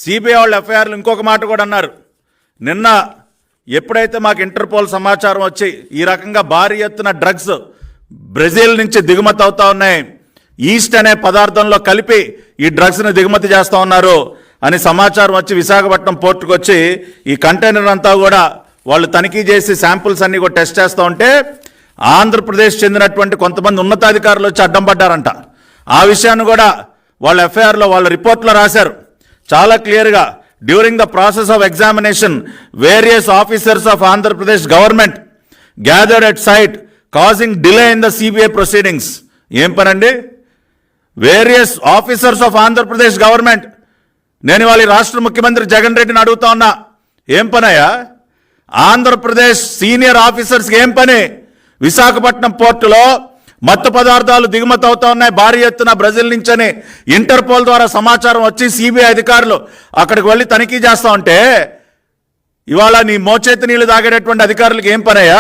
CBI వాళ్ళు ఎఫ్ఐఆర్లు ఇంకొక మాట కూడా అన్నారు. నిన్న ఎప్పుడైతే మాకు ఇంటర్పోల్ సమాచారం వచ్చి ఈ రకంగా భారీ ఎత్తున డ్రగ్స్ బ్రెజిల్ నుంచి దిగుమతి అవుతా ఉన్నాయి, ఈస్ట్ అనే పదార్థంలో కలిపి ఈ డ్రగ్స్ని దిగుమతి చేస్తూ ఉన్నారు అని సమాచారం వచ్చి విశాఖపట్నం పోర్టుకు వచ్చి ఈ కంటైనర్ అంతా కూడా వాళ్ళు తనిఖీ చేసి శాంపుల్స్ అన్నీ కూడా టెస్ట్ చేస్తూ ఉంటే ఆంధ్రప్రదేశ్ చెందినటువంటి కొంతమంది ఉన్నతాధికారులు వచ్చి అడ్డం పడ్డారంట. ఆ విషయాన్ని కూడా వాళ్ళ ఎఫ్ఐఆర్లో వాళ్ళ రిపోర్ట్లో రాశారు చాలా క్లియర్గా. During the process of examination various officers of Andhra Pradesh government gathered at site causing delay in the CBI proceedings. ఏం పనండి? Various officers of Andhra Pradesh government. నేను వాళ్ళ రాష్ట్ర ముఖ్యమంత్రి జగన్ రెడ్డిని అడుగుతా ఉన్నా, ఏం పనయ్యా? ఆంధ్రప్రదేశ్ సీనియర్ ఆఫీసర్స్కి ఏం పని? విశాఖపట్నం పోర్టులో మత్తు పదార్థాలు దిగుమతి అవుతా ఉన్నాయి భారీ ఎత్తున బ్రెజిల్ నుంచని ఇంటర్పోల్ ద్వారా సమాచారం వచ్చి సిబిఐ అధికారులు అక్కడికి వెళ్ళి తనిఖీ చేస్తూ ఉంటే ఇవాళ నీ మోచేతి నీళ్లు తాగేటటువంటి అధికారులకు ఏం పనయ్యా?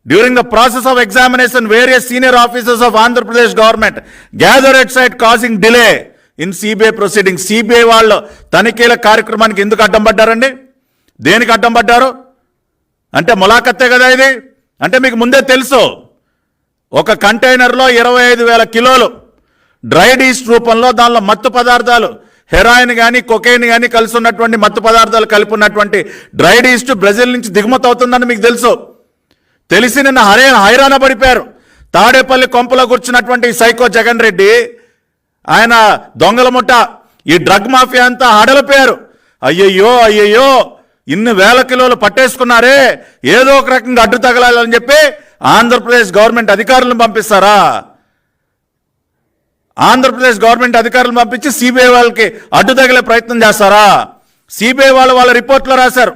During the process of examination various senior officers of Andhra Pradesh government gather at site causing delay in CBI proceeding. CBI వాళ్ళు తనిఖీల కార్యక్రమానికి ఎందుకు అడ్డం పడ్డారండి? దేనికి అడ్డం పడ్డారు? అంటే ములాఖత్తే కదా ఇది. అంటే మీకు ముందే తెలుసు ఒక కంటైనర్లో 25,000 కిలోలు డ్రైడ్ ఈస్ట్ రూపంలో దానిలో మత్తు పదార్థాలు హెరాయిన్ కానీ కొకైన్ కానీ కలిసి ఉన్నటువంటి మత్తు పదార్థాలు కలిపి ఉన్నటువంటి డ్రైడ్ ఈస్ట్ బ్రెజిల్ నుంచి దిగుమతి అవుతుందని మీకు తెలుసు. తెలిసి నిన్న హైరాణ పడిపోయారు. తాడేపల్లి కొంపలో కూర్చున్నటువంటి సైకో జగన్ రెడ్డి, ఆయన దొంగల ముఠ, ఈ డ్రగ్ మాఫియా అంతా హడలిపోయారు. అయ్యయ్యో అయ్యయ్యో ఇన్ని వేల కిలోలు పట్టేసుకున్నారే, ఏదో ఒక రకంగా అడ్డు తగలాలని చెప్పి ఆంధ్రప్రదేశ్ గవర్నమెంట్ అధికారులను పంపిస్తారా? ఆంధ్రప్రదేశ్ గవర్నమెంట్ అధికారులను పంపించి సిబిఐ వాళ్ళకి అడ్డు తగిలే ప్రయత్నం చేస్తారా? సిబిఐ వాళ్ళు వాళ్ళ రిపోర్ట్లో రాశారు,